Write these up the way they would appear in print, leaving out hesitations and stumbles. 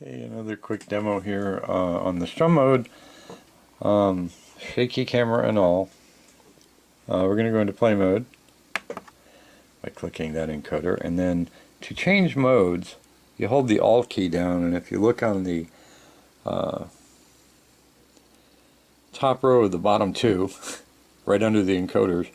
Okay, another quick demo here on the strum mode. Shaky camera and all. We're going to go into play mode by clicking that encoder, and then to change modes you hold the Alt key down, and if you look on the top row of the bottom two right under the encoders,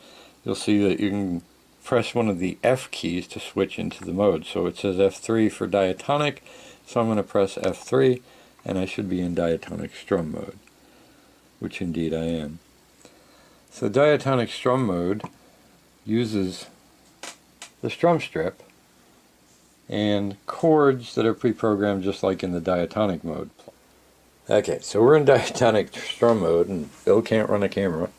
you'll see that you can press one of the F keys to switch into the mode. So it says F3 for diatonic, so I'm going to press F3 and I should be in diatonic strum mode, which indeed I am. So diatonic strum mode uses the strum strip and chords that are pre-programmed just like in the diatonic mode. Okay, so we're in diatonic strum mode and Bill can't run a camera.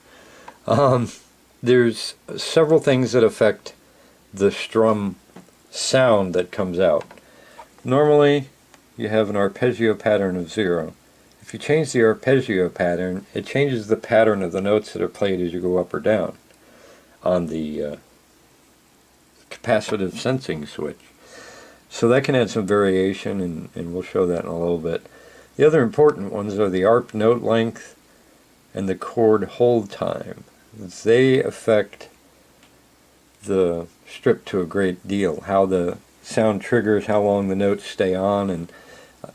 There's several things that affect the strum sound that comes out. Normally you have an arpeggio pattern of 0. If you change the arpeggio pattern, it changes the pattern of the notes that are played as you go up or down on the capacitive sensing switch. So that can add some variation, and we'll show that in a little bit. The other important ones are the arp note length and the chord hold time. They affect the strip to a great deal. How the sound triggers, how long the notes stay on, and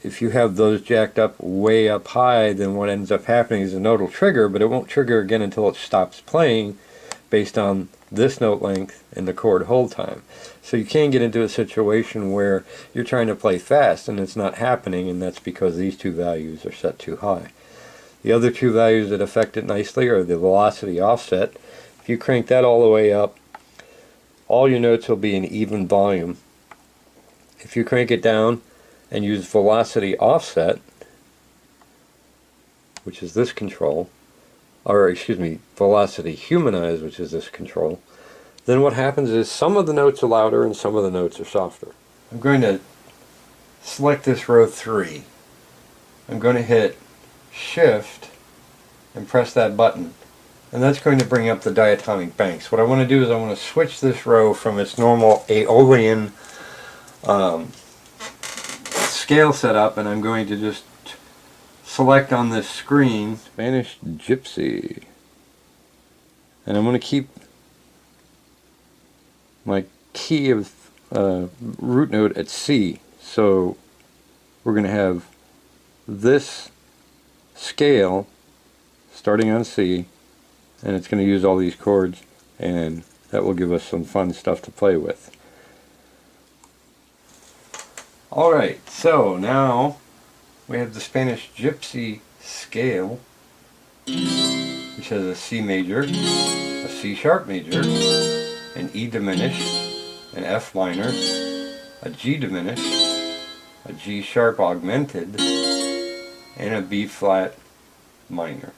if you have those jacked up way up high, then what ends up happening is the note will trigger, but it won't trigger again until it stops playing based on this note length and the chord hold time. So you can get into a situation where you're trying to play fast and it's not happening, and that's because these two values are set too high. The other two values that affect it nicely are the velocity offset. If you crank that all the way up, all your notes will be in even volume. If you crank it down and use velocity offset, which is this control, or excuse me, velocity humanize, which is this control, then what happens is some of the notes are louder and some of the notes are softer. I'm going to select this row 3. I'm going to hit Shift and press that button, and that's going to bring up the diatonic banks. What I want to do is I want to switch this row from its normal olien scale setup, and I'm going to just select on this screen Spanish Gypsy, and I'm going to keep my key of root note at C. So we're going to have this scale starting on C, and it's going to use all these chords, and that will give us some fun stuff to play with. Alright, so now we have the Spanish Gypsy scale, which has a C major, a C sharp major, an E diminished, an F minor, a G diminished, a G sharp augmented, and a B flat minor.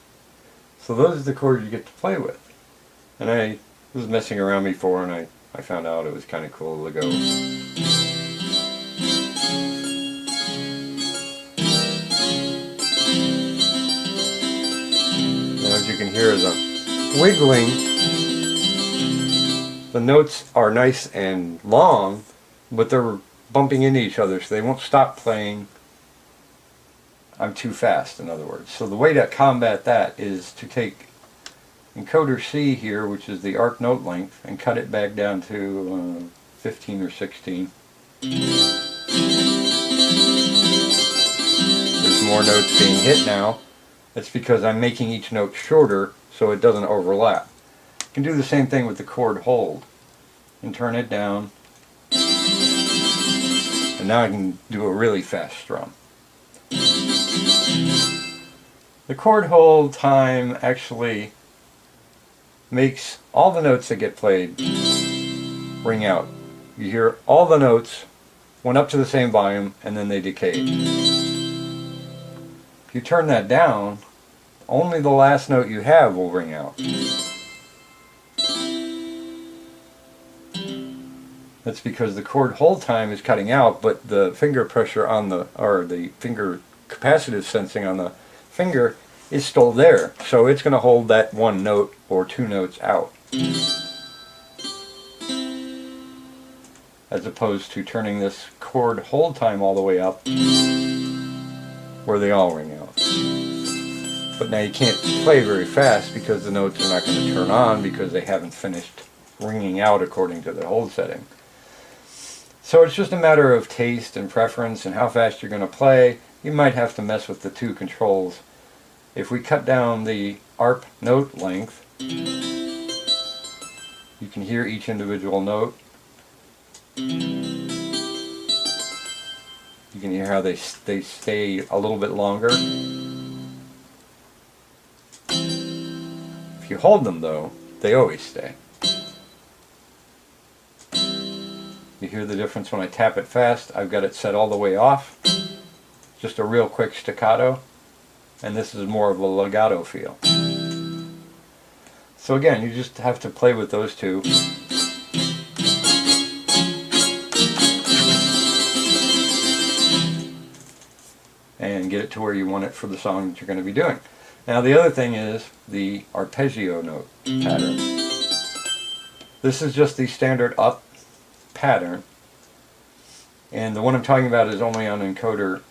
So those are the chords you get to play with. And I was messing around before, and I found out it was kind of cool to go. As you can hear, as I'm wiggling, the notes are nice and long, but they're bumping into each other, so they won't stop playing. I'm too fast, in other words. So the way to combat that is to take encoder C here, which is the arc note length, and cut it back down to 15 or 16. There's more notes being hit now. That's because I'm making each note shorter so it doesn't overlap. You can do the same thing with the chord hold and turn it down, and now I can do a really fast strum. The chord hold time actually makes all the notes that get played ring out. You hear all the notes went up to the same volume and then they decayed. If you turn that down, only the last note you have will ring out. That's because the chord hold time is cutting out, but the finger pressure on the, or the finger capacitive sensing on the finger is still there. So it's going to hold that one note or two notes out, as opposed to turning this chord hold time all the way up where they all ring out. But now you can't play very fast because the notes are not going to turn on because they haven't finished ringing out according to the hold setting. So it's just a matter of taste and preference and how fast you're going to play. You might have to mess with the two controls. If we cut down the arp note length, you can hear each individual note. You can hear how they stay a little bit longer. If you hold them though, they always stay. You hear the difference when I tap it fast. I've got it set all the way off. Just a real quick staccato. And this is more of a legato feel. So again, you just have to play with those two. And get it to where you want it for the song that you're going to be doing. Now the other thing is the arpeggio note pattern. This is just the standard up pattern, and the one I'm talking about is only on encoder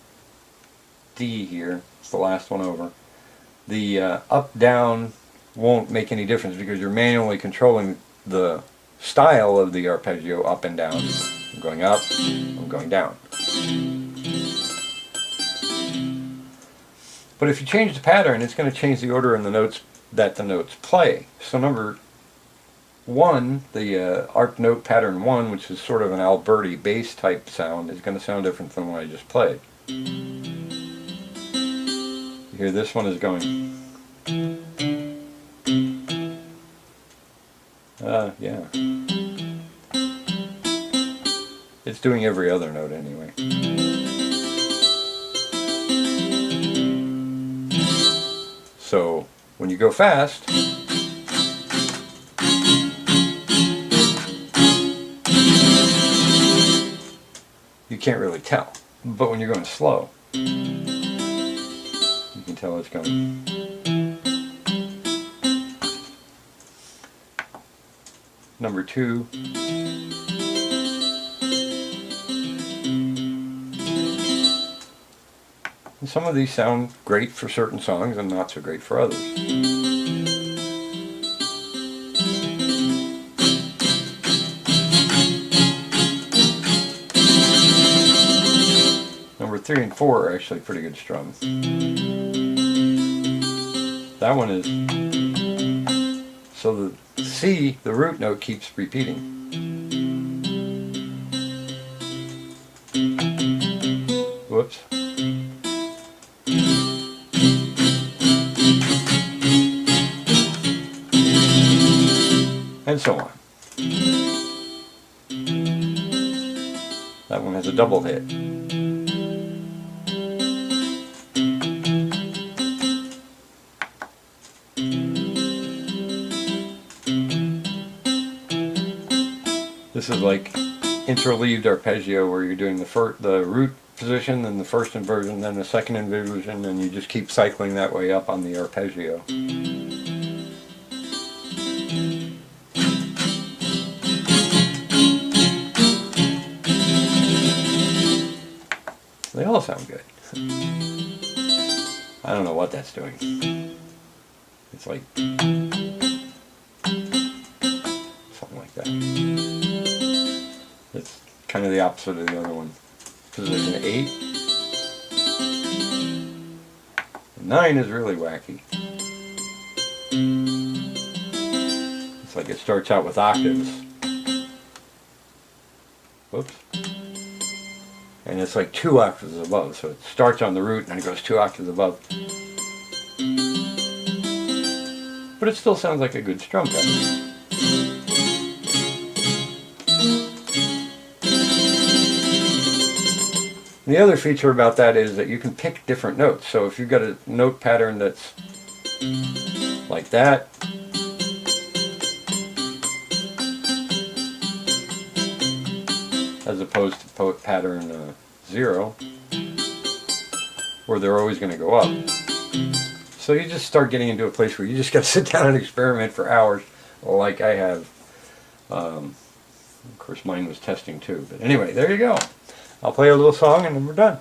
D here. It's the last one over. The up down won't make any difference because you're manually controlling the style of the arpeggio up and down. I'm going up, I'm going down. But if you change the pattern, it's going to change the order in the notes that the notes play. So number 1, the arp note pattern 1, which is sort of an Alberti bass type sound, is going to sound different than what I just played. You hear this one is going. Yeah. It's doing every other note anyway. So when you go fast, you can't really tell. But when you're going slow, you can tell it's going. Number 2. And some of these sound great for certain songs and not so great for others. Number 3 and 4 are actually pretty good strums. That one is. So the C, the root note, keeps repeating. Whoops. And so on. That one has a double hit. This is like interleaved arpeggio where you're doing the root position, then the first inversion, then the second inversion, and you just keep cycling that way up on the arpeggio. They all sound good. I don't know what that's doing. It's like something like that. It's kind of the opposite of the other one. Position 8. 9 is really wacky. It's like it starts out with octaves. Whoops. And it's like 2 octaves above, so it starts on the root and then it goes 2 octaves above. But it still sounds like a good strum pattern. The other feature about that is that you can pick different notes. So if you've got a note pattern that's like that, as opposed to pattern 0, where they're always going to go up. So you just start getting into a place where you just got to sit down and experiment for hours, like I have. Of course mine was testing too, but anyway, there you go. I'll play a little song and then we're done.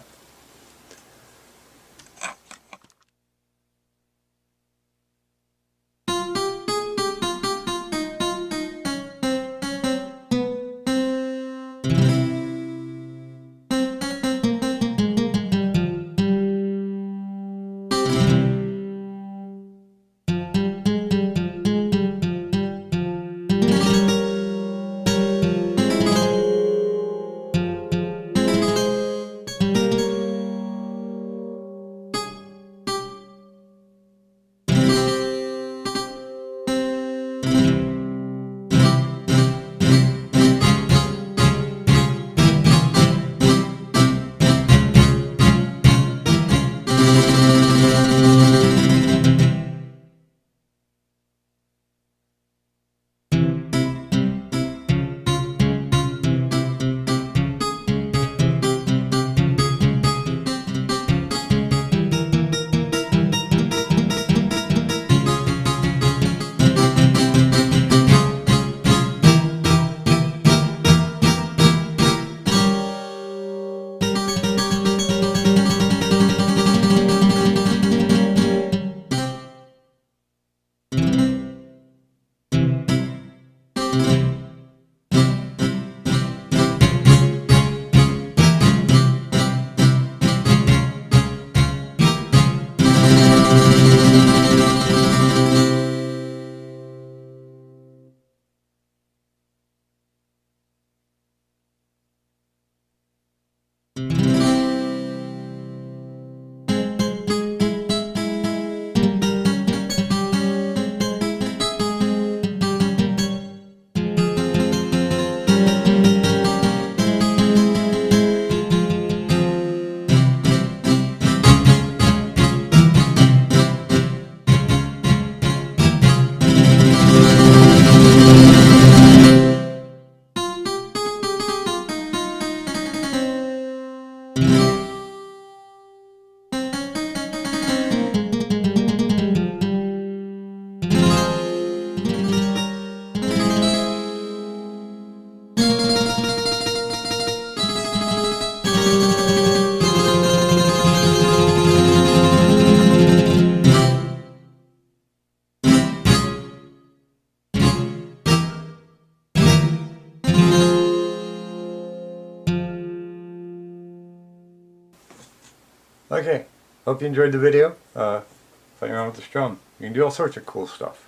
Okay, hope you enjoyed the video. Playing around with the strum. You can do all sorts of cool stuff.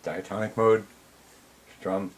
Diatonic mode, strum.